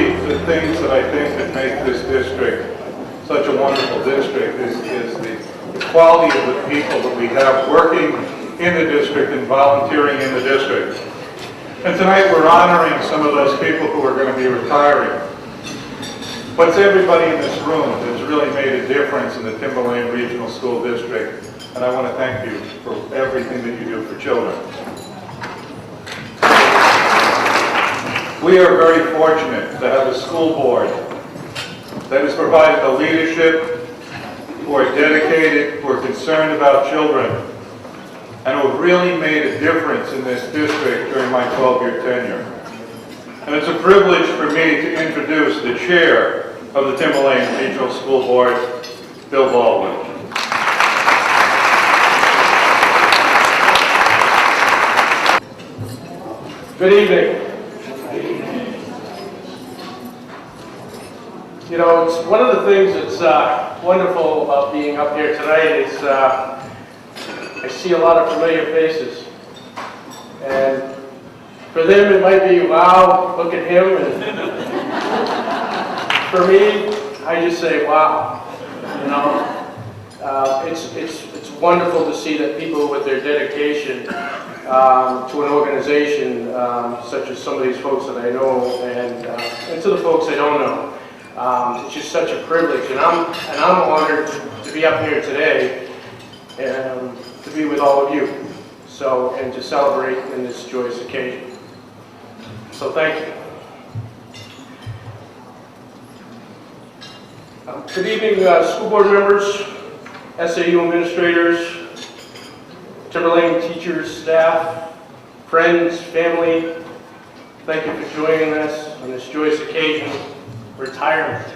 the things that I think that make this district such a wonderful district is the quality of the people that we have working in the district and volunteering in the district. And tonight we're honoring some of those people who are going to be retiring. But it's everybody in this room that's really made a difference in the Timberlane Regional School District, and I want to thank you for everything that you do for children. We are very fortunate to have a school board that has provided the leadership, who are dedicated, who are concerned about children, and who have really made a difference in this district during my 12-year tenure. And it's a privilege for me to introduce the chair of the Timberlane Regional School Board, Bill Baldwin. Good evening. You know, it's one of the things that's wonderful about being up here tonight is I see a lot of familiar faces. And for them it might be, wow, look at him. And for me, I just say, wow. You know, it's wonderful to see that people with their dedication to an organization, such as some of these folks that I know, and to the folks I don't know. It's just such a privilege, and I'm honored to be up here today and to be with all of you. So, and to celebrate in this joyous occasion. So thank you. Good evening, school board members, SAU administrators, Timberlane teachers, staff, friends, family. Thank you for joining us on this joyous occasion, retirement.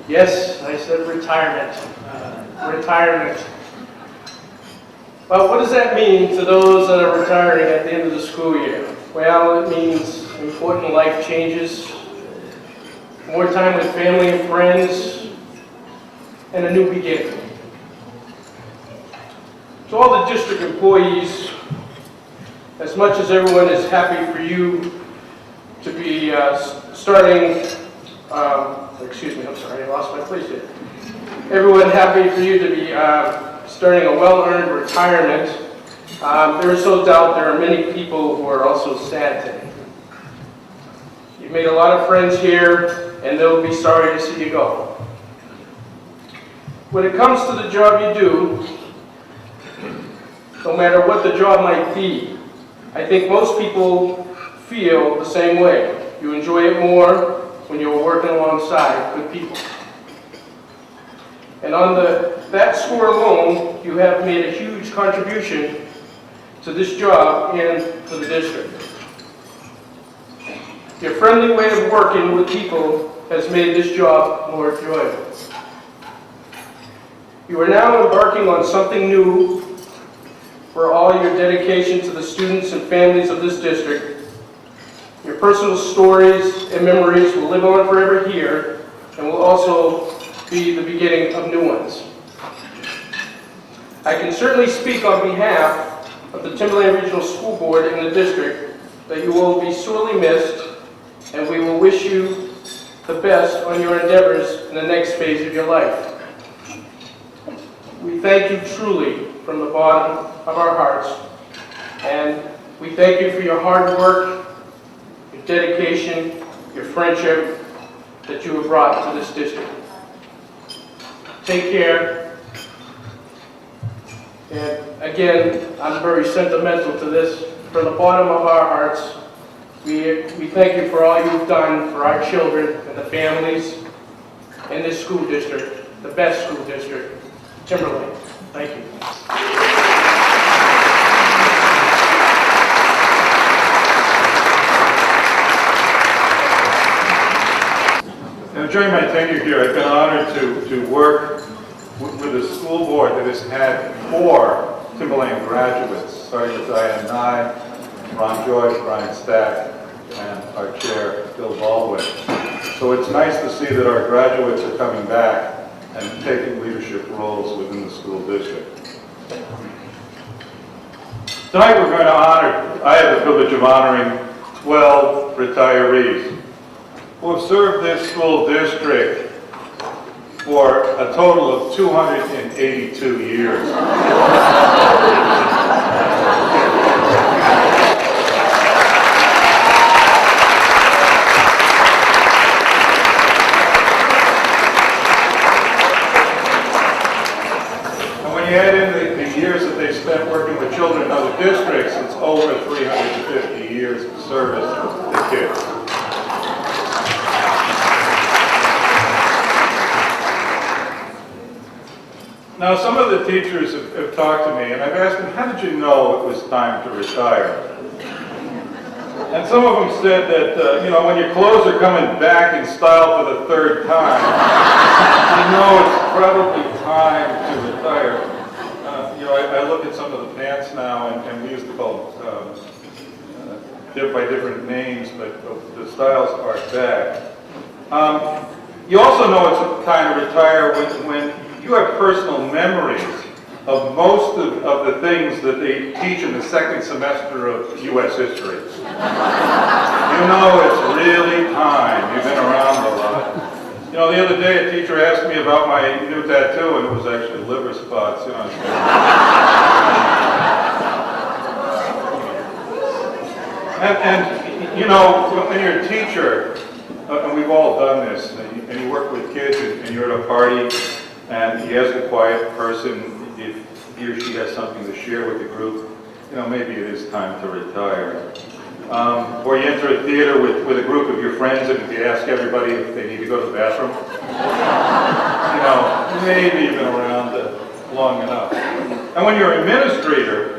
Yes, I said retirement. Retirement. Well, what does that mean to those that are retiring at the end of the school year? Well, it means important life changes, more time with family and friends, and a new beginning. To all the district employees, as much as everyone is happy for you to be starting, excuse me, I'm sorry, I lost my place here. Everyone happy for you to be starting a well-earned retirement. There is no doubt there are many people who are also sad today. You've made a lot of friends here, and they'll be sorry to see you go. When it comes to the job you do, no matter what the job might be, I think most people feel the same way. You enjoy it more when you're working alongside good people. And on that score alone, you have made a huge contribution to this job and to the district. Your friendly way of working with people has made this job more enjoyable. You are now embarking on something new for all your dedication to the students and families of this district. Your personal stories and memories will live on forever here and will also be the beginning of new ones. I can certainly speak on behalf of the Timberlane Regional School Board and the district that you will be sorely missed, and we will wish you the best on your endeavors in the next phase of your life. We thank you truly from the bottom of our hearts, and we thank you for your hard work, your dedication, your friendship that you have brought to this district. Take care. And again, I'm very sentimental to this. From the bottom of our hearts, we thank you for all you've done for our children and the families in this school district, the best school district, Timberlane. Thank you. And during my tenure here, I've been honored to work with a school board that has had 4 Timberlane graduates, starting with Diane Nye, Ron Joyce, Brian Stack, and our chair, Bill Baldwin. So it's nice to see that our graduates are coming back and taking leadership roles within the school district. Tonight we're going to honor, I have the privilege of honoring 12 retirees. who have served this school district for a total of 282 years. And when you add in the years that they spent working with children in other districts, it's over 350 years of service to kids. Now, some of the teachers have talked to me, and I've asked them, how did you know it was time to retire? And some of them said that, you know, when your clothes are coming back in style for the third time, you know it's probably time to retire. You know, I look at some of the pants now, and we used to call them by different names, but the styles are back. You also know it's time to retire when you have personal memories of most of the things that they teach in the second semester of U.S. history. You know it's really time. You've been around a lot. You know, the other day a teacher asked me about my new tattoo, and it was actually liver spots. You know, and you know, when you're a teacher, and we've all done this, and you work with kids, and you're at a party, and you ask a quiet person if he or she has something to share with the group, you know, maybe it is time to retire. Or you enter a theater with a group of your friends, and if you ask everybody if they need to go to the bathroom, you know, maybe you've been around long enough. And when you're an administrator,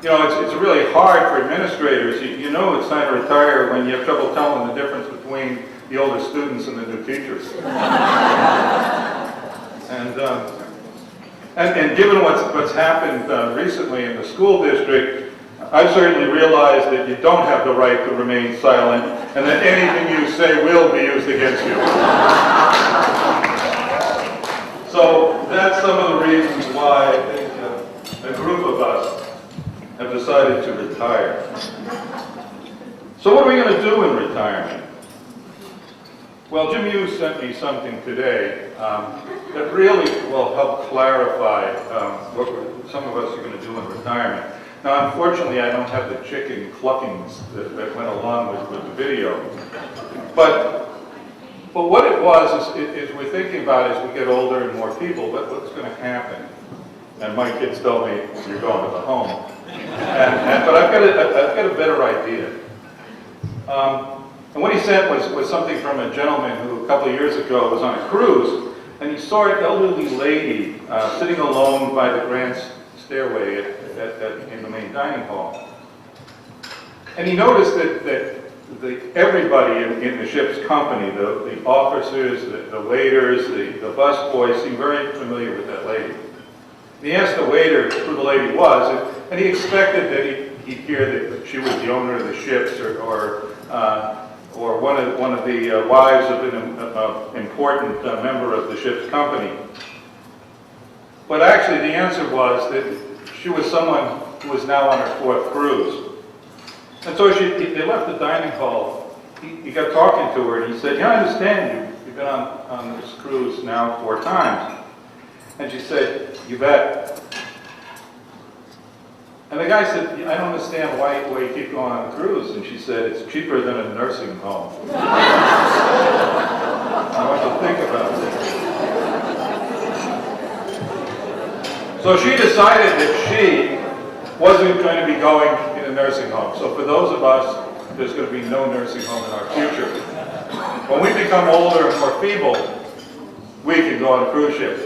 you know, it's really hard for administrators. You know it's time to retire when you have trouble telling the difference between the older students and the new teachers. And given what's happened recently in the school district, I've certainly realized that you don't have the right to remain silent, and that anything you say will be used against you. So that's some of the reasons why I think a group of us have decided to retire. So what are we going to do in retirement? Well, Jim Hughes sent me something today that really will help clarify what some of us are going to do in retirement. Now, unfortunately, I don't have the chicken cluckings that went along with the video. But what it was is we're thinking about as we get older and more people, what's going to happen? And my kids told me, you're going to the home. But I've got a better idea. And what he sent was something from a gentleman who a couple of years ago was on a cruise, and he saw an elderly lady sitting alone by the grand stairway in the main dining hall. And he noticed that everybody in the ship's company, the officers, the waiters, the bus boys, seemed very familiar with that lady. And he asked the waiter who the lady was, and he expected that he'd hear that she was the owner of the ships or one of the wives of an important member of the ship's company. But actually the answer was that she was someone who was now on her fourth cruise. And so they left the dining hall. He got talking to her, and he said, yeah, I understand you've been on this cruise now 4 times. And she said, you bet. And the guy said, I don't understand why you keep going on a cruise. And she said, it's cheaper than a nursing home. I want you to think about this. So she decided that she wasn't going to be going in a nursing home. So for those of us, there's going to be no nursing home in our future. When we become older and more feeble, we can go on a cruise ship.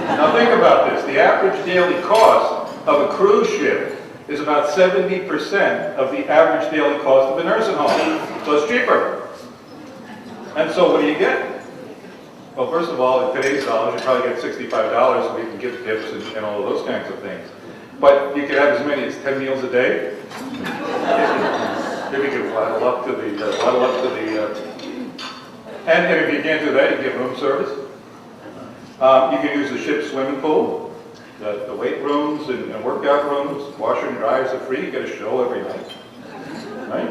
Now think about this. The average daily cost of a cruise ship is about 70% of the average daily cost of a nursing home. So it's cheaper. And so what do you get? Well, first of all, in today's dollars, you probably get $65 so you can give tips and all of those kinds of things. But you could have as many as 10 meals a day. Maybe you could waddle up to the, and if you can't do that, you get room service. You can use the ship's swimming pool. The weight rooms and workout rooms, washer and dryers are free. You get a show every night, right?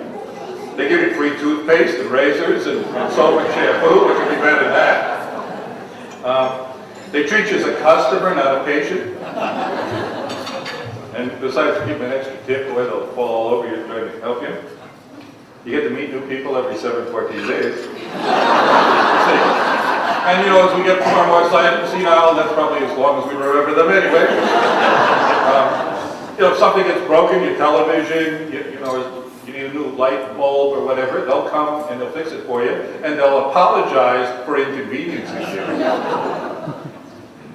They give you free toothpaste and razors and soap and shampoo. What could be better than that? They treat you as a customer, not a patient. And besides giving an extra tip where they'll fall all over you trying to help you, you get to meet new people every 7-14 days. And you know, as we get more and more senile, that's probably as long as we remember them anyway. You know, if something gets broken, your television, you know, you need a new light bulb or whatever, they'll come and they'll fix it for you, and they'll apologize for inconveniencing you.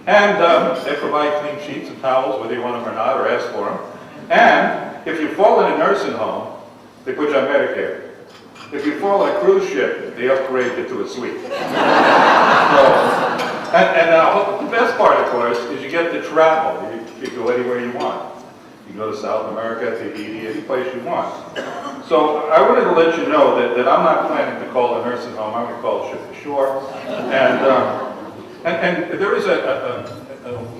And they provide clean sheets and towels, whether you want them or not, or ask for them. And if you fall in a nursing home, they put you on Medicare. If you fall on a cruise ship, they upgrade you to a suite. And the best part, of course, is you get to travel. You go anywhere you want. You can go to South America, Tahiti, any place you want. So I wanted to let you know that I'm not planning to call a nursing home. I'm going to call Ship to Shore. And there is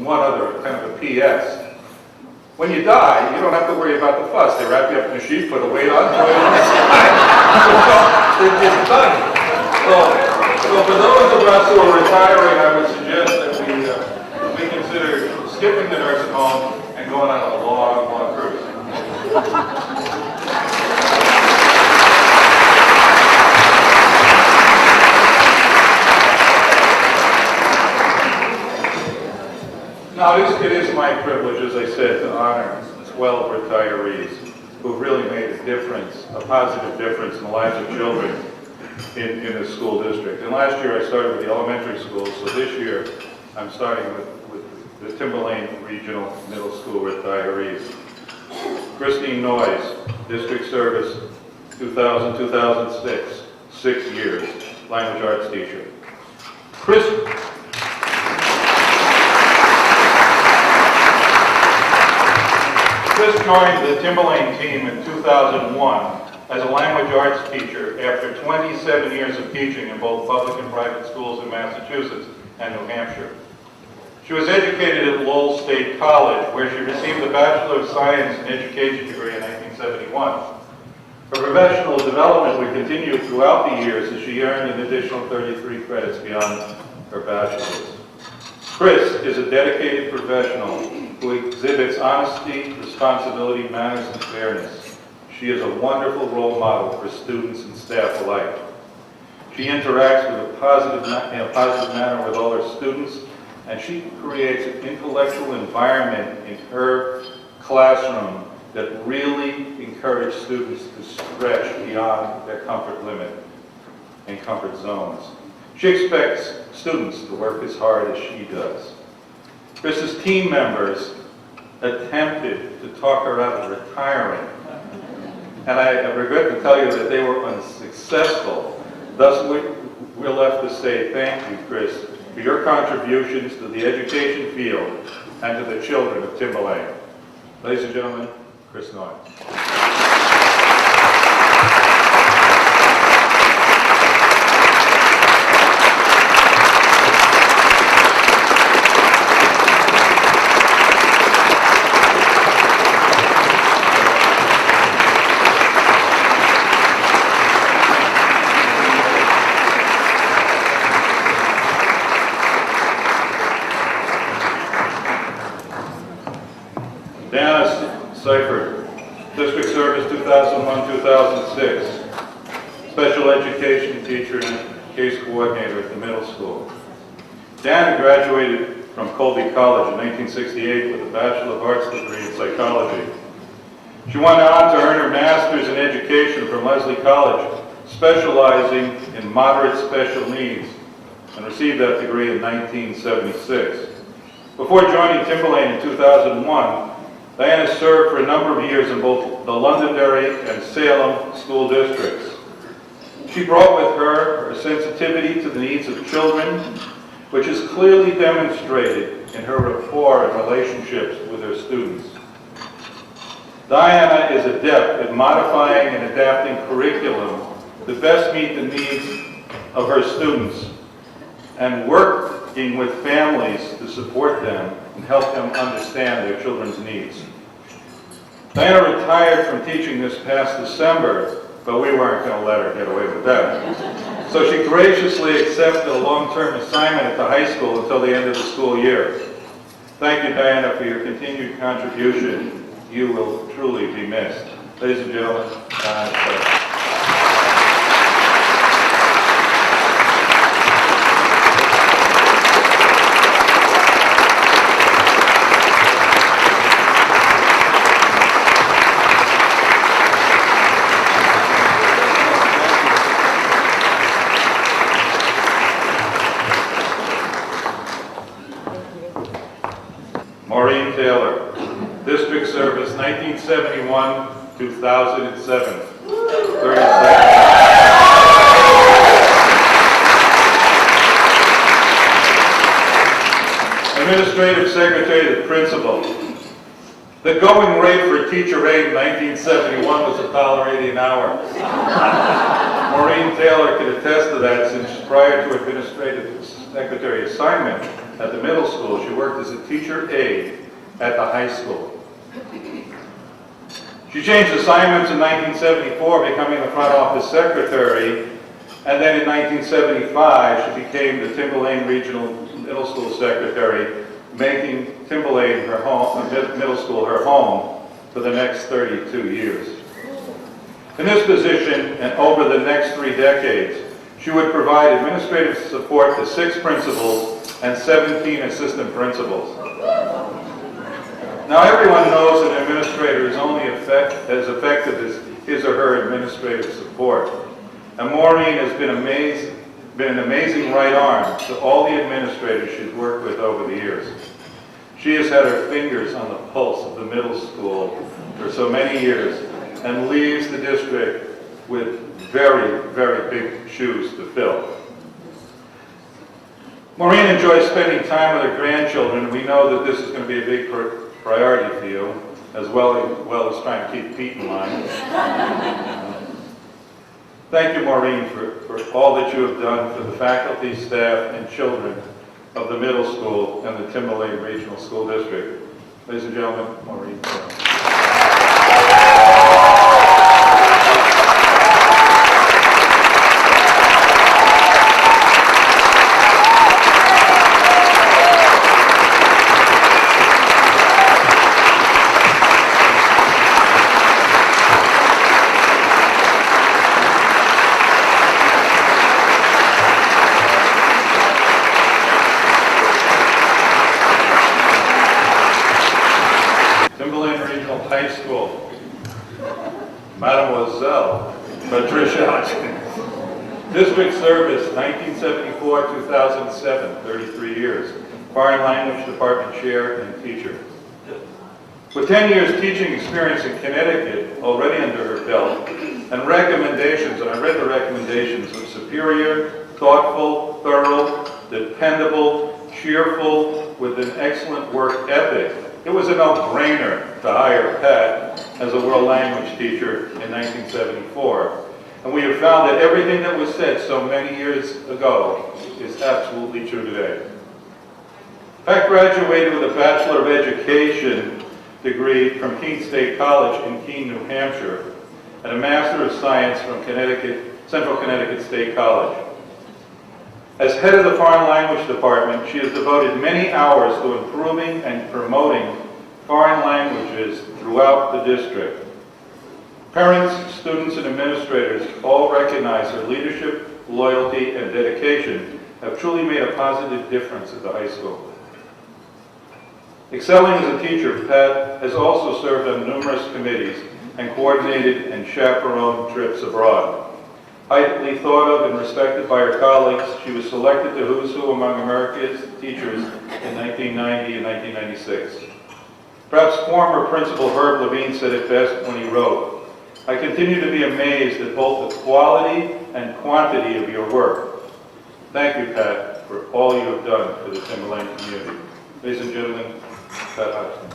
one other kind of a P.S. When you die, you don't have to worry about the fuss. They wrap you up in a sheet, put a weight on, throw it on the side. It's done. So for those of us who are retiring, I would suggest that we consider skipping the nursing home and going on a long, long cruise. Now, it is my privilege, as I said, to honor 12 retirees who've really made a difference, a positive difference in the lives of children in the school district. And last year I started with the elementary schools, so this year I'm starting with the Timberlane Regional Middle School retirees. Christine Noyes, District Service 2000-2006, 6 years, language arts teacher. Chris joined the Timberlane team in 2001 as a language arts teacher after 27 years of teaching in both public and private schools in Massachusetts and New Hampshire. She was educated at Lowell State College, where she received a Bachelor of Science in Education degree in 1971. Her professional development would continue throughout the years as she earned an additional 33 credits beyond her bachelor's. Chris is a dedicated professional who exhibits honesty, responsibility, manners, and fairness. She is a wonderful role model for students and staff alike. She interacts in a positive manner with all her students, and she creates an intellectual environment in her classroom that really encourages students to stretch beyond their comfort limit and comfort zones. She expects students to work as hard as she does. Chris's team members attempted to talk her out of retiring, and I regret to tell you that they were unsuccessful. Thus, we're left to say thank you, Chris, for your contributions to the education field and to the children of Timberlane. Ladies and gentlemen, Chris Noyes. Seifert, District Service 2001-2006, Special Education Teacher and Case Coordinator at the middle school. Dana graduated from Colby College in 1968 with a Bachelor of Arts degree in Psychology. She went on to earn her Master's in Education from Lesley College, specializing in moderate special needs, and received that degree in 1976. Before joining Timberlane in 2001, Diana served for a number of years in both the Londonderry and Salem school districts. She brought with her her sensitivity to the needs of children, which is clearly demonstrated in her rapport and relationships with her students. Diana is adept at modifying and adapting curriculum to best meet the needs of her students and working with families to support them and help them understand their children's needs. Diana retired from teaching this past December but we weren't going to let her get away with that. So she graciously accepted a long-term assignment at the high school until the end of the school year. Thank you, Diana, for your continued contribution. You will truly be missed. Ladies and gentlemen, Diana. Maureen Taylor, District Service 1971-2007, 37. Administrative Secretary to the Principal. The going rate for teacher aide in 1971 was $1.80 an hour. Maureen Taylor can attest to that, since prior to Administrative Secretary assignment at the middle school, she worked as a teacher aide at the high school. She changed assignments in 1974, becoming the front office secretary, and then in 1975 she became the Timberlane Regional Middle School Secretary, making Timberlane her home, middle school her home for the next 32 years. In this position, and over the next 3 decades, she would provide administrative support to 6 principals and 17 assistant principals. Now, everyone knows an administrator is only as effective as his or her administrative support. And Maureen has been an amazing right arm to all the administrators she's worked with over the years. She has had her fingers on the pulse of the middle school for so many years and leaves the district with very, very big shoes to fill. Maureen enjoys spending time with her grandchildren, and we know that this is going to be a big priority for you, as well as trying to keep Pete in line. Thank you, Maureen, for all that you have done for the faculty, staff, and children of the middle school and the Timberlane Regional School District. Ladies and gentlemen, Maureen. High School, Mademoiselle Patricia Hutchins. District Service 1974-2007, 33 years. Foreign Language Department Chair and Teacher. With 10 years teaching experience in Connecticut already under her belt, and recommendations, and I read the recommendations, of superior, thoughtful, thorough, dependable, cheerful, with an excellent work ethic, it was a no-brainer to hire Pat as a world language teacher in 1974. And we have found that everything that was said so many years ago is absolutely true today. Pat graduated with a Bachelor of Education degree from Keene State College in Keene, New Hampshire, and a Master of Science from Central Connecticut State College. As head of the Foreign Language Department, she has devoted many hours to improving and promoting foreign languages throughout the district. Parents, students, and administrators all recognize her leadership, loyalty, and dedication have truly made a positive difference at the high school. Excelling as a teacher, Pat has also served on numerous committees and coordinated and chaperoned trips abroad. Highly thought of and respected by her colleagues, she was selected to Who's Who among America's teachers in 1990 and 1996. Perhaps former Principal Herb Levine said it best when he wrote, "I continue to be amazed at both the quality and quantity of your work. Thank you, Pat, for all you have done for the Timberlane community." Ladies and gentlemen, Pat Hutchins.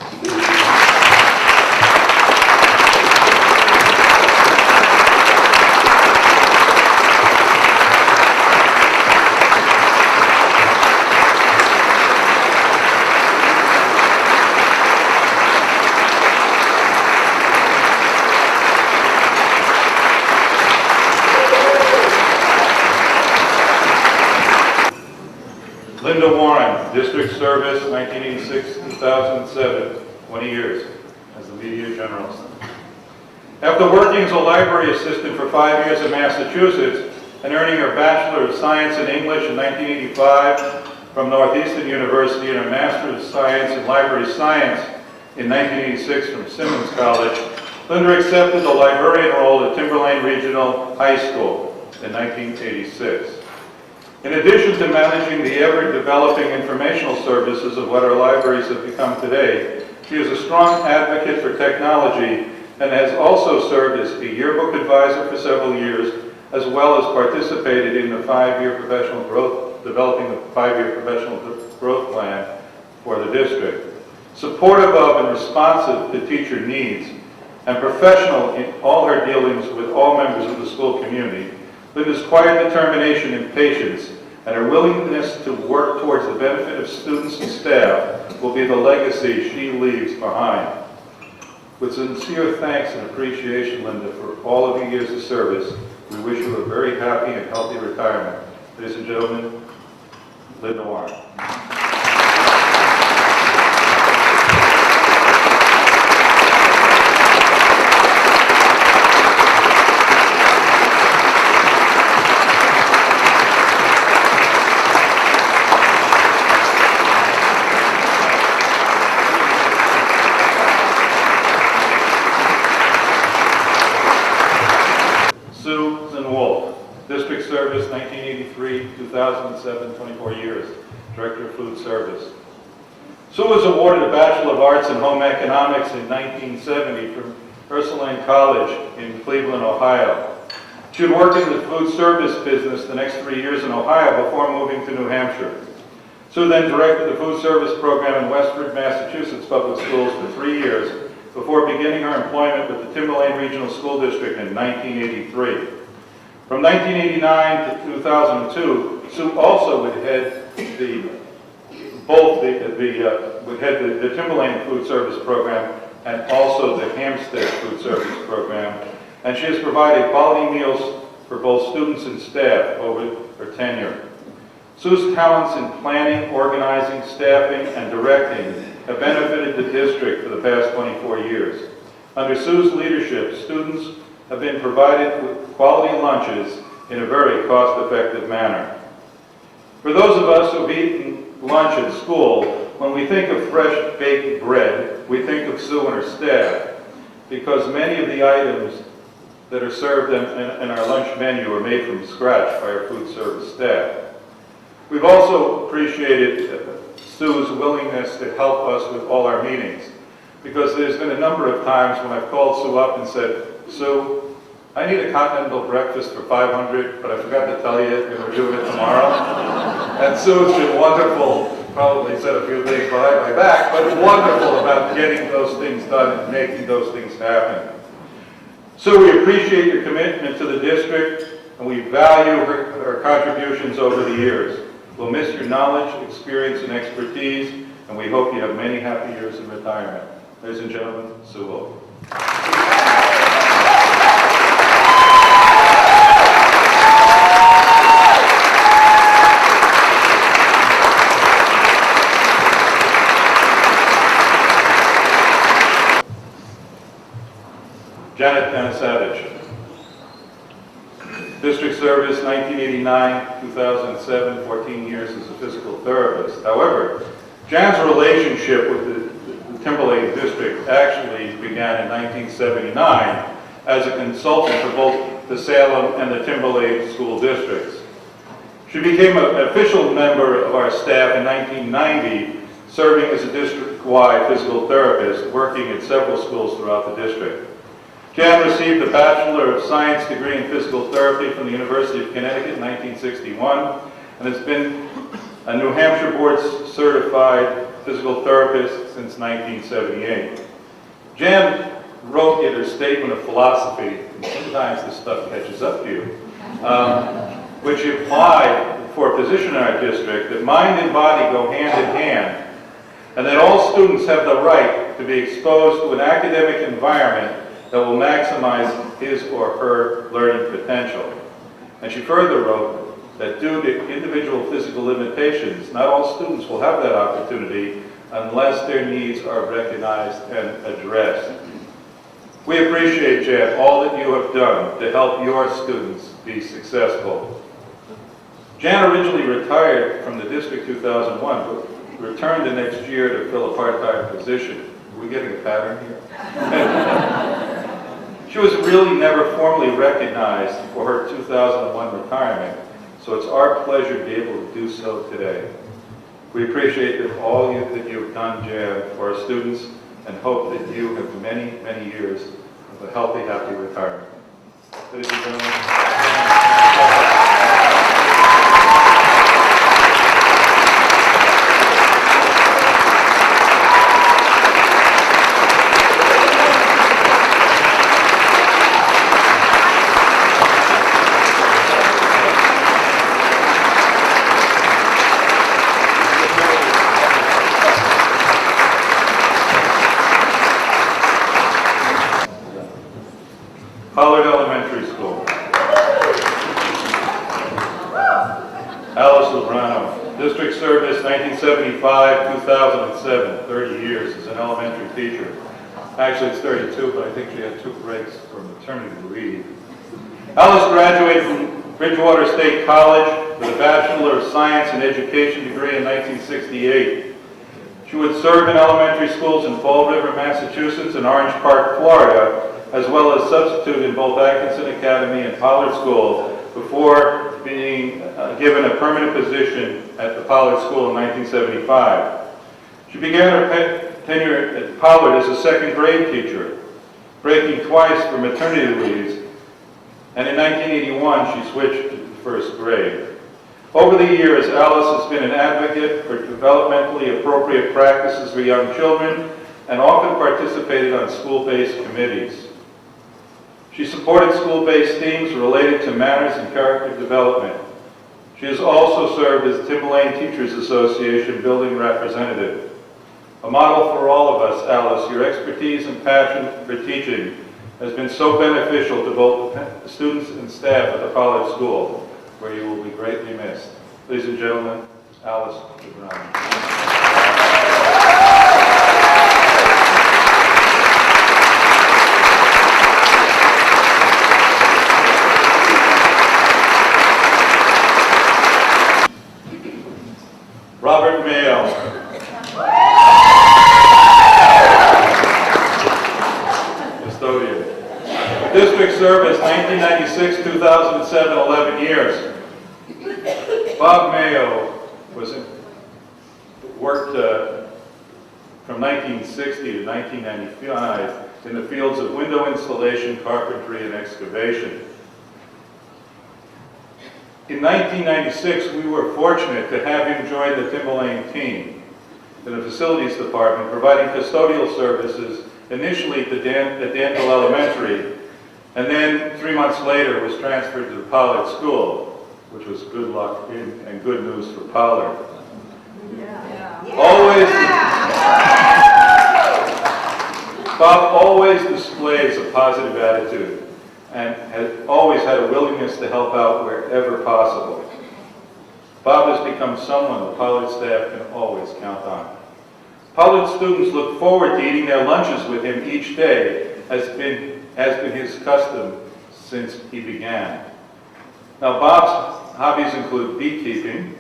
Linda Warren, district service 1986-2007, 20 years as the media generalist. After working as a library assistant for 5 years in Massachusetts and earning her Bachelor of Science in English in 1985 from Northeastern University and her Master of Science in Library Science in 1986 from Simmons College, Linda accepted the librarian role at Timberlane Regional High School in 1986. In addition to managing the ever-developing informational services of what our libraries have become today, she is a strong advocate for technology and has also served as a yearbook advisor for several years, as well as participated in the developing the 5-year professional growth plan for the district. Supportive of and responsive to teacher needs, and professional in all her dealings with all members of the school community, Linda's quiet determination and patience and her willingness to work towards the benefit of students and staff will be the legacy she leaves behind. With sincere thanks and appreciation, Linda, for all of your years of service, we wish you a very happy and healthy retirement. Ladies and gentlemen, Linda Warren. District Service 1983-2007, 24 years, Director of Food Service. Sue was awarded a Bachelor of Arts in Home Economics in 1970 from Ursuline College in Cleveland, Ohio. She had worked in the food service business the next 3 years in Ohio before moving to New Hampshire. Sue then directed the food service program in Westford, Massachusetts Public Schools for 3 years before beginning her employment with the Timberlane Regional School District in 1983. From 1989 to 2002, Sue also would head the Timberlane Food Service Program and also the Hampstead Food Service Program, and she has provided quality meals for both students and staff over her tenure. Sue's talents in planning, organizing, staffing, and directing have benefited the district for the past 24 years. Under Sue's leadership, students have been provided with quality lunches in a very cost-effective manner. For those of us who have eaten lunch at school, when we think of fresh baked bread, we think of Sue and her staff, because many of the items that are served in our lunch menu are made from scratch by our food service staff. We've also appreciated Sue's willingness to help us with all our meetings, because there's been a number of times when I've called Sue up and said, Sue, I need a continental breakfast for 500, but I forgot to tell you that we're doing it tomorrow. And Sue's been wonderful, probably said a few things behind my back, but wonderful about getting those things done and making those things happen. Sue, we appreciate your commitment to the district, and we value her contributions over the years. We'll miss your knowledge, experience, and expertise, and we hope you have many happy years in retirement. Ladies and gentlemen, Sue Wilk. Janet Panisavage. District Service 1989-2007, 14 years as a physical therapist. However, Jan's relationship with the Timberlane District actually began in 1979 as a consultant for both the Salem and the Timberlane school districts. She became an official member of our staff in 1990, serving as a district-wide physical therapist, working at several schools throughout the district. Jan received a Bachelor of Science degree in Physical Therapy from the University of Connecticut in 1961 and has been a New Hampshire Board Certified Physical Therapist since 1978. Jan wrote in her statement of philosophy, and sometimes this stuff catches up to you, which implied for a position in our district that mind and body go hand in hand, and that all students have the right to be exposed to an academic environment that will maximize his or her learning potential. And she further wrote, that due to individual physical limitations, not all students will have that opportunity unless their needs are recognized and addressed. We appreciate, Jan, all that you have done to help your students be successful. Jan originally retired from the district 2001, but returned the next year to fill a part-time position. Are we getting a pattern here? She was really never formally recognized for her 2001 retirement, so it's our pleasure to be able to do so today. We appreciate all that you've done, Jan, for our students, and hope that you have many, many years of a healthy, happy retirement. Ladies and gentlemen. Pollard Elementary School. Alice Lubrano, district service 1975-2007, 30 years as an elementary teacher. Actually, it's 32, but I think she had 2 breaks for maternity leave. Alice graduated from Bridgewater State College with a Bachelor of Science in Education degree in 1968. She would serve in elementary schools in Fall River, Massachusetts and Orange Park, Florida, as well as substitute in both Atkinson Academy and Pollard School before being given a permanent position at the Pollard School in 1975. She began her tenure at Pollard as a second grade teacher, breaking twice for maternity leaves, and in 1981 she switched to first grade. Over the years, Alice has been an advocate for developmentally appropriate practices for young children and often participated on school-based committees. She supported school-based themes related to manners and character development. She has also served as Timberlane Teachers Association building representative. A model for all of us, Alice, your expertise and passion for teaching has been so beneficial to both the students and staff at the Pollard School, where you will be greatly missed. Ladies and gentlemen, Alice Lubrano. Robert Mayo. Custodian. District service 1996-2007, 11 years. Bob Mayo worked from 1960 to 1995 in the fields of window installation, carpentry, and excavation. In 1996, we were fortunate to have him join the Timberlane team in the facilities department, providing custodial services initially at Danville Elementary, and then 3 months later was transferred to the Pollard School, which was good luck and good news for Pollard. Bob always displays a positive attitude and has always had a willingness to help out wherever possible. Bob has become someone the Pollard staff can always count on. Pollard students look forward to eating their lunches with him each day, has been his custom since he began. Now, Bob's hobbies include beekeeping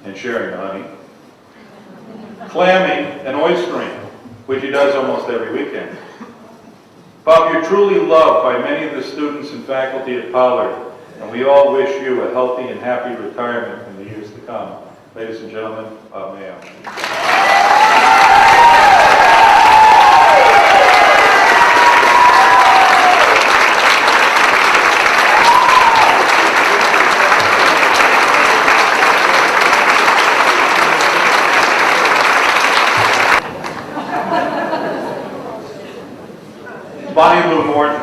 and sharing honey, clamming and oystering, which he does almost every weekend. Bob, you're truly loved by many of the students and faculty at Pollard, and we all wish you a healthy and happy retirement in the years to come. Ladies and gentlemen, Bob Mayo. Bonnie Lou Morton,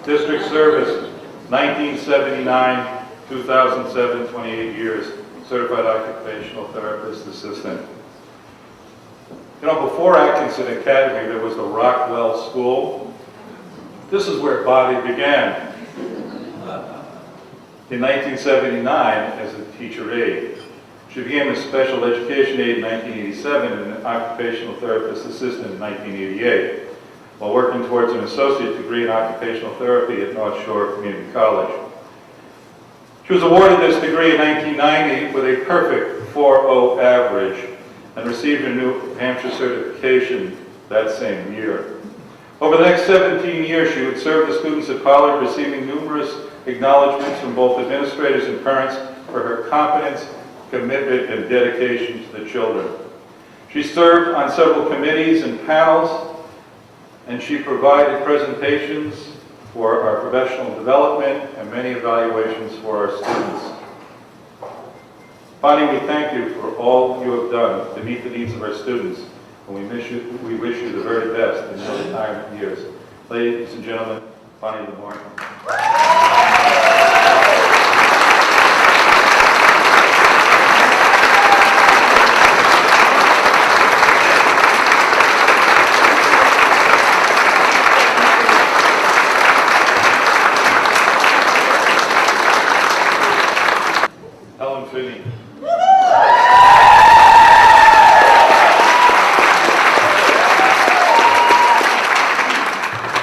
district service, 1979, 2007, 28 years, certified occupational therapist assistant. You know, before Atkinson Academy, there was the Rockwell School. This is where Bonnie began. in 1979 as a teacher aide. She became a special education aide in 1987 and an occupational therapist assistant in 1988, while working towards an associate degree in occupational therapy at North Shore Community College. She was awarded this degree in 1990 with a perfect 4.0 average and received a New Hampshire certification that same year. Over the next 17 years, she would serve the students at Pollard, receiving numerous acknowledgments from both administrators and parents for her competence, commitment, and dedication to the children. She served on several committees and panels, and she provided presentations for our professional development and many evaluations for our students. Bonnie, we thank you for all you have done to meet the needs of our students, and we wish you the very best in your retirement years. Ladies and gentlemen, Bonnie Lamore.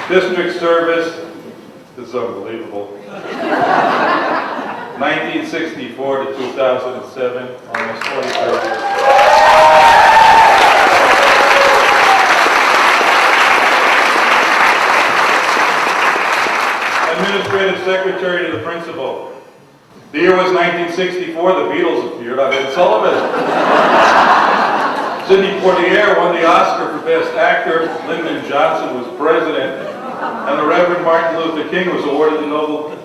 District service, this is unbelievable. 1964 to 2007, almost 45 years. Administrative secretary to the principal. The year was 1964, the Beatles appeared on Ed Sullivan. Sidney Poitier won the Oscar for Best Actor, Lyndon Johnson was president, and the Reverend Martin Luther King was awarded the Nobel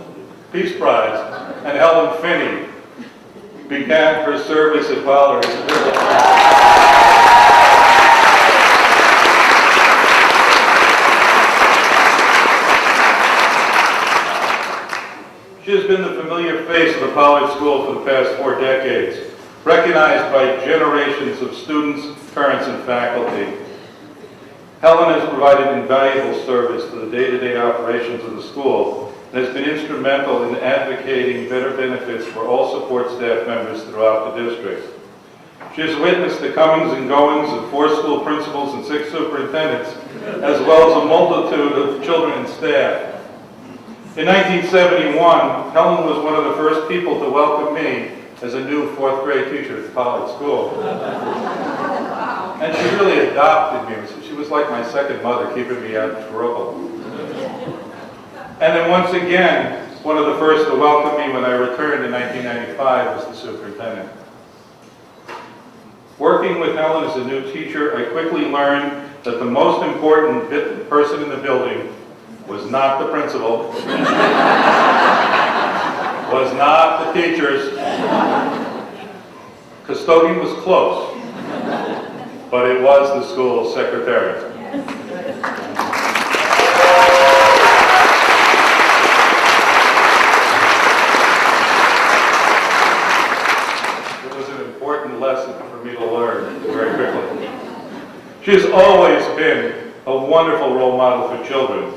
Peace Prize, and Helen Finney began her service at Pollard. She has been the familiar face of the Pollard School for the past 4 decades, recognized by generations of students, parents, and faculty. Helen has provided invaluable service to the day-to-day operations of the school and has been instrumental in advocating better benefits for all support staff members throughout the district. She has witnessed the comings and goings of 4 school principals and 6 superintendents, as well as a multitude of children and staff. In 1971, Helen was one of the first people to welcome me as a new 4th grade teacher at Pollard School. And she really adopted me. She was like my second mother, keeping me out of trouble. And then once again, one of the first to welcome me when I returned in 1995 was the superintendent. Working with Helen as a new teacher, I quickly learned that the most important person in the building was not the principal, was not the teachers. Custodian was close, but it was the school secretary. It was an important lesson for me to learn very quickly. She has always been a wonderful role model for children.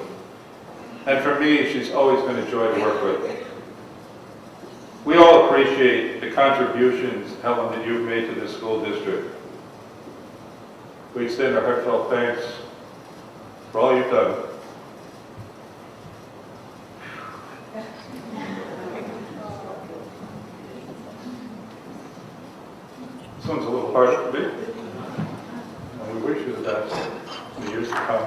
And for me, she's always been a joy to work with. We all appreciate the contributions, Helen, that you've made to this school district. We extend our heartfelt thanks for all you've done. This one's a little harder for me, and we wish you the best in the years to come.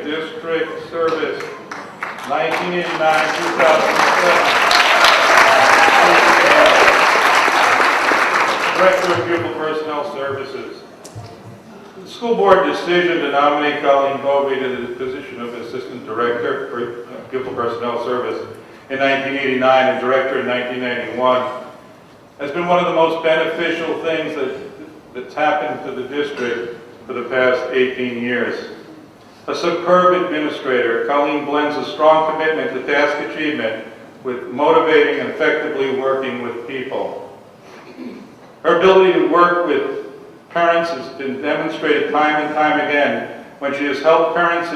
District Service, 1989-2007. Director of Pupil Personnel Services. The school board decision to nominate Colleen Bovee to the position of Assistant Director for Pupil Personnel Service in 1989 and Director in 1991 has been one of the most beneficial things that's happened to the district for the past 18 years. A superb administrator, Colleen blends a strong commitment to task achievement with motivating and effectively working with people. Her ability to work with parents has been demonstrated time and time again when she has helped parents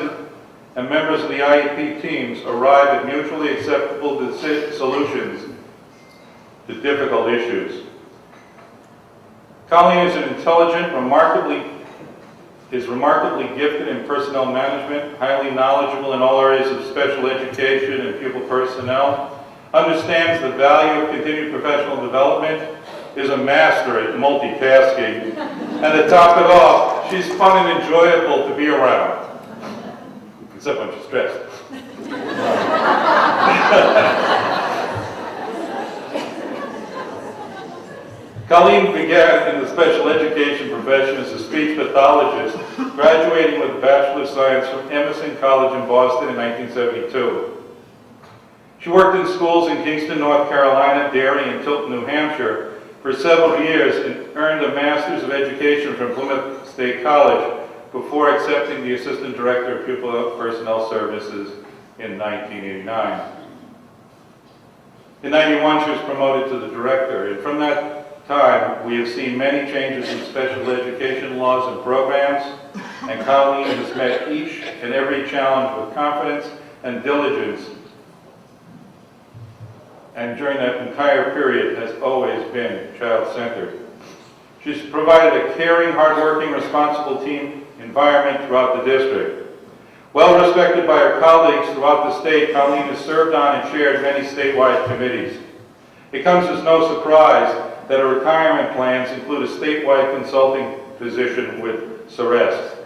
and members of the IEP teams arrive at mutually acceptable solutions to difficult issues. Colleen is an intelligent, remarkably gifted in personnel management, highly knowledgeable in all areas of special education and pupil personnel, understands the value of continued professional development, is a master at multitasking, and to top it off, she's fun and enjoyable to be around, except when she's stressed. Colleen began in the special education profession as a speech pathologist, graduating with a Bachelor of Science from Emerson College in Boston in 1972. She worked in schools in Kingston, North Carolina, Derry, and Tilton, New Hampshire for several years and earned a Master's of Education from Plymouth State College before accepting the Assistant Director of Pupil Personnel Services in 1989. In 91, she was promoted to the Director, and from that time, we have seen many changes in special education laws and programs, and Colleen has met each and every challenge with confidence and diligence, and during that entire period has always been child-centered. She's provided a caring, hardworking, responsible team environment throughout the district. Well respected by her colleagues throughout the state, Colleen has served on and chaired many statewide committees. It comes as no surprise that her retirement plans include a statewide consulting position with TRSD.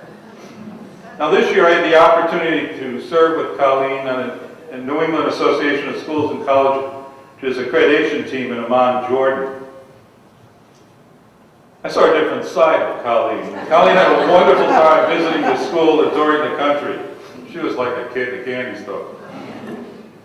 Now this year I had the opportunity to serve with Colleen on a New England Association of Schools and Colleges accreditation team in Amman, Jordan. I saw a different side of Colleen. Colleen had a wonderful time visiting the school and touring the country. She was like a kid in a candy store.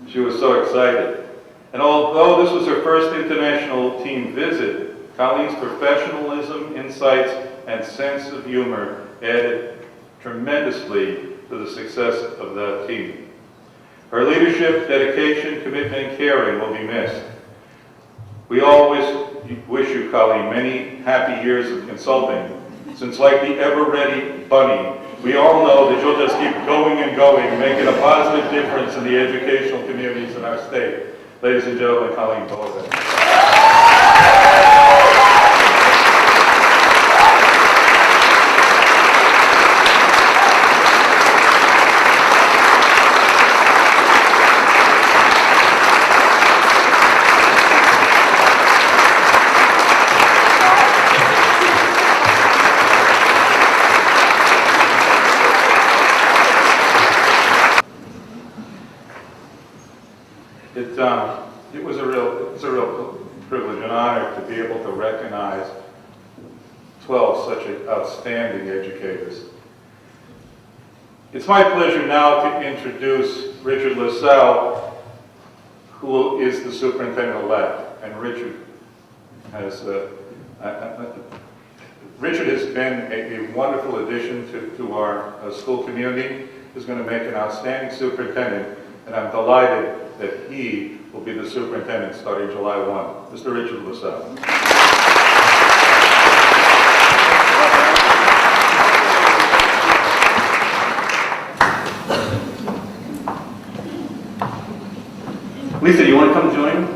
She was so excited. And although this was her first international team visit, Colleen's professionalism, insights, and sense of humor added tremendously to the success of that team. Her leadership, dedication, commitment, and caring will be missed. We always wish you, Colleen, many happy years of consulting, since like the ever-ready bunny, we all know that you'll just keep going and going, making a positive difference in the educational communities in our state. Ladies and gentlemen, Colleen Bovee. It was a real privilege and honor to be able to recognize 12 such outstanding educators. It's my pleasure now to introduce Richard LaSalle, who is the superintendent-elect. And Richard has been a wonderful addition to our school community. He's going to make an outstanding superintendent, and I'm delighted that he will be the superintendent starting July 1. Mr. Richard LaSalle. Lisa, do you want to come join me?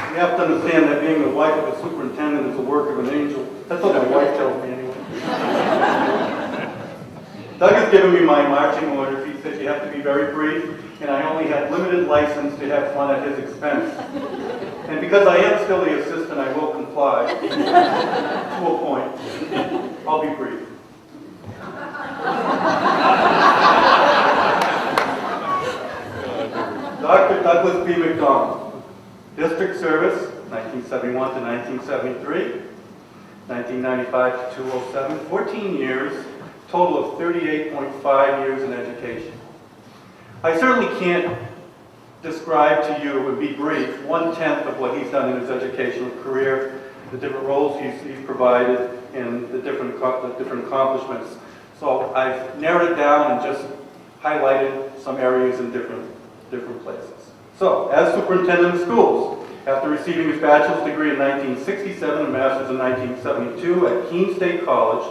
You have to understand that being the wife of a superintendent is the work of an angel. That's what my wife tells me anyway. Doug has given me my marching orders. He said you have to be very brief, and I only had limited license to have fun at his expense. And because I am still the assistant, I will comply to a point. I'll be brief. Dr. Douglas B. McDonald, district service, 1971 to 1973, 1995 to 2007, 14 years, total of 38.5 years in education. I certainly can't describe to you, and be brief, 1/10 of what he's done in his educational career, the different roles he's provided, and the different accomplishments. So I've narrowed it down and just highlighted some areas in different places. So, as superintendent of schools, after receiving his bachelor's degree in 1967 and master's in 1972 at Keene State College,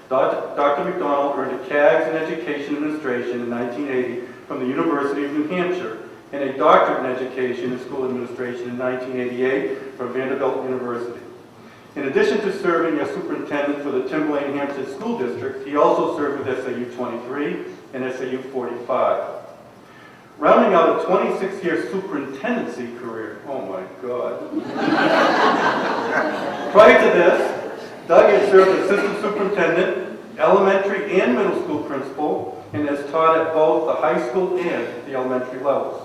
Dr. McDonald earned a CAGS in Education Administration in 1980 from the University of New Hampshire, and a doctorate in Education and School Administration in 1988 from Vanderbilt University. In addition to serving as superintendent for the Timberlane Hampstead School District, he also served with SAU 23 and SAU 45. Rounding out a 26-year superintendency career, oh my God. Prior to this, Doug has served as assistant superintendent, elementary and middle school principal, and has taught at both the high school and the elementary levels.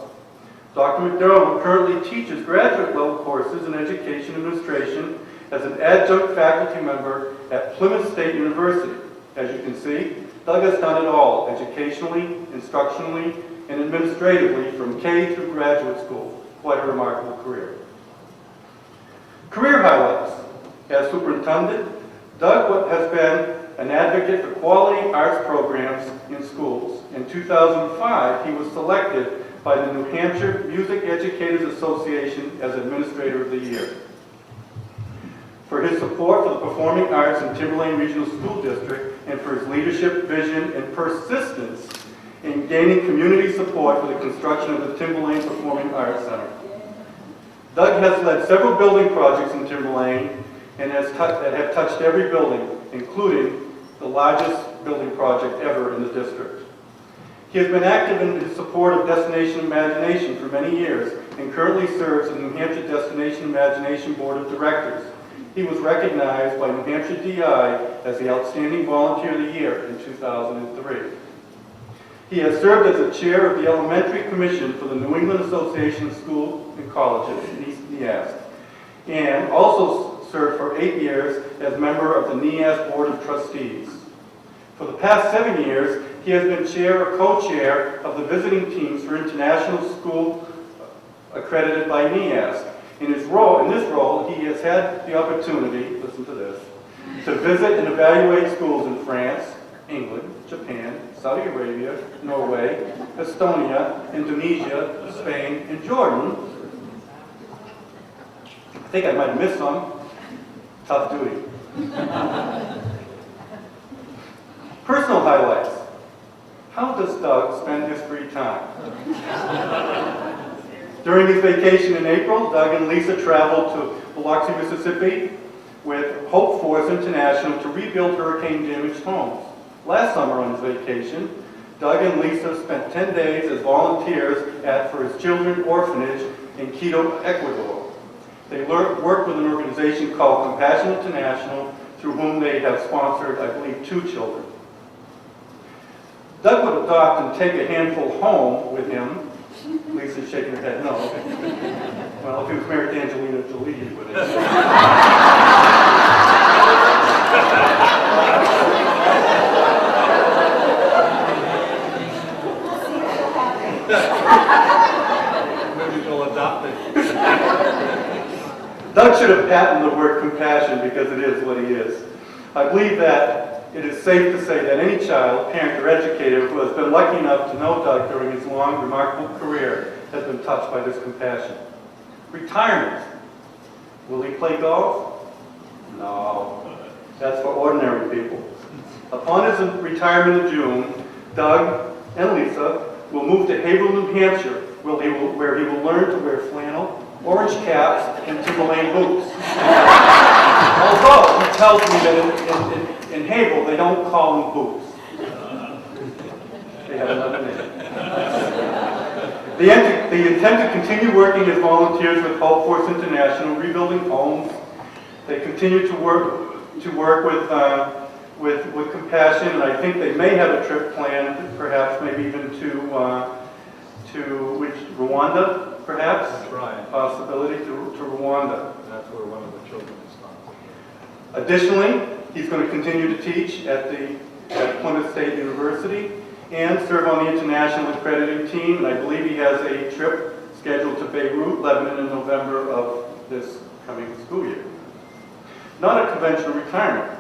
Dr. McDonald currently teaches graduate level courses in education administration as an adjunct faculty member at Plymouth State University. As you can see, Doug has done it all, educationally, instructionally, and administratively from K through graduate school. Quite a remarkable career. Career highlights. As superintendent, Doug has been an advocate for quality arts programs in schools. In 2005, he was selected by the New Hampshire Music Educators Association as Administrator of the Year. For his support for the performing arts in Timberlane Regional School District and for his leadership, vision, and persistence in gaining community support for the construction of the Timberlane Performing Arts Center. Doug has led several building projects in Timberlane and that have touched every building, including the largest building project ever in the district. He has been active in his support of Destination Imagination for many years and currently serves on the New Hampshire Destination Imagination Board of Directors. He was recognized by New Hampshire DI as the Outstanding Volunteer of the Year in 2003. He has served as the chair of the Elementary Commission for the New England Association of Schools and Colleges, NEASC, and also served for 8 years as member of the NEASC Board of Trustees. For the past 7 years, he has been chair or co-chair of the visiting teams for international school accredited by NEASC. In this role, he has had the opportunity, listen to this, to visit and evaluate schools in France, England, Japan, Saudi Arabia, Norway, Estonia, Indonesia, Spain, and Jordan. I think I might have missed some. Tough duty. Personal highlights. How does Doug spend his free time? During his vacation in April, Doug and Lisa traveled to Biloxi, Mississippi with Hope Force International to rebuild hurricane-damaged homes. Last summer on his vacation, Doug and Lisa spent 10 days as volunteers for his children's orphanage in Quito, Ecuador. They work with an organization called Compassion International, through whom they have sponsored, I believe, 2 children. Doug would adopt and take a handful home with him. Lisa's shaking her head, no. Well, if he was married to Angelina Jolie, he would have. Maybe they'll adopt it. Doug should have patented the word compassion because it is what he is. I believe that it is safe to say that any child, parent, or educator who has been lucky enough to know Doug during his long, remarkable career has been touched by this compassion. Retirement. Will he play golf? No. That's for ordinary people. Upon his retirement in June, Doug and Lisa will move to Haverhill, New Hampshire, where he will learn to wear flannel, orange caps, and Timberlane boots. Although he tells me that in Haverhill they don't call them boots. They have another name. They intend to continue working as volunteers with Hope Force International, rebuilding homes. They continue to work with Compassion, and I think they may have a trip planned, perhaps maybe even to to Rwanda, perhaps? That's right. Possibility to Rwanda. That's where one of the children is from. Additionally, he's going to continue to teach at Plymouth State University and serve on the international accrediting team. And I believe he has a trip scheduled to Beirut, Lebanon in November of this coming school year. Not a conventional retirement.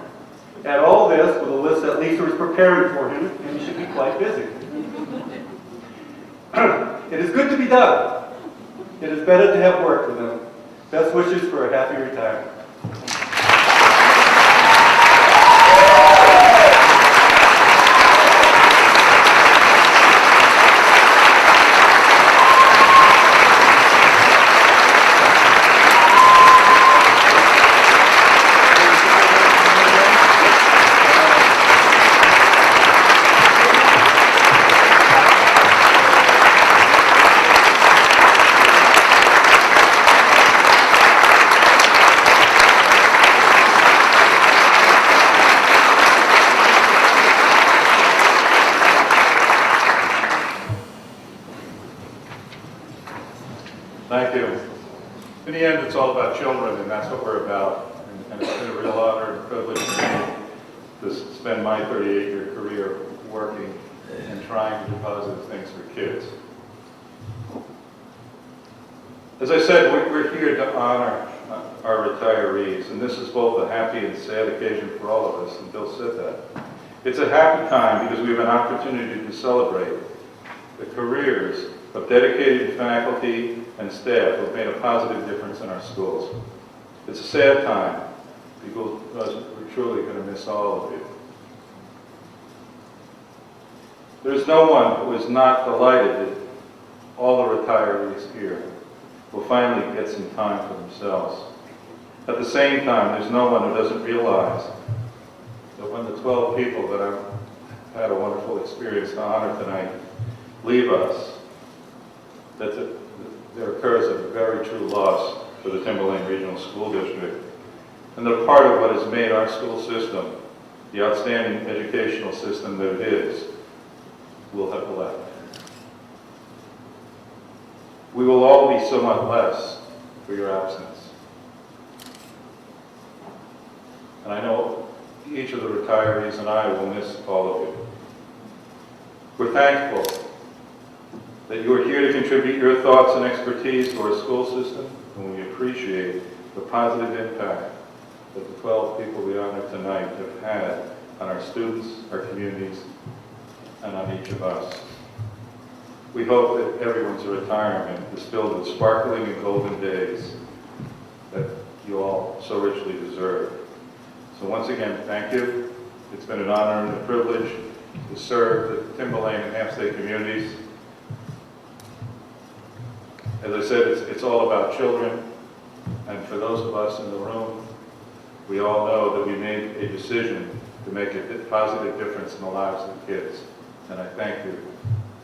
Add all this with a list that Lisa is preparing for him, and he should be quite busy. It is good to be done. It is better to have worked with him. Best wishes for a happy retirement. Thank you. In the end, it's all about children, and that's what we're about. And it's been a real honor and privilege to spend my 38-year career working and trying to do positive things for kids. As I said, we're here to honor our retirees, and this is both a happy and sad occasion for all of us, and Bill said that. It's a happy time because we have an opportunity to celebrate the careers of dedicated faculty and staff who have made a positive difference in our schools. It's a sad time because we're truly going to miss all of you. There's no one who is not delighted that all the retirees here will finally get some time for themselves. At the same time, there's no one who doesn't realize that when the 12 people that I've had a wonderful experience to honor tonight leave us, that there occurs a very true loss for the Timberlane Regional School District. And they're part of what has made our school system the outstanding educational system that it is, will have left. We will all be somewhat less for your absence. And I know each of the retirees and I will miss all of you. We're thankful that you are here to contribute your thoughts and expertise to our school system, and we appreciate the positive impact that the 12 people we honor tonight have had on our students, our communities, and on each of us. We hope that everyone's retirement is filled with sparkling and golden days that you all so richly deserve. So once again, thank you. It's been an honor and a privilege to serve the Timberlane and Hampstead communities. As I said, it's all about children, and for those of us in the room, we all know that we made a decision to make a positive difference in the lives of the kids. And I thank you,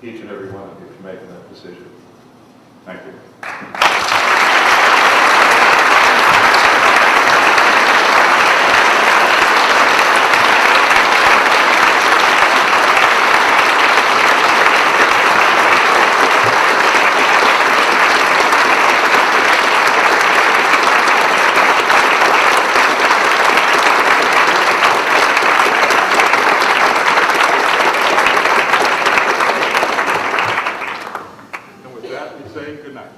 each and every one of you, for making that decision. Thank you. And with that, we say good night.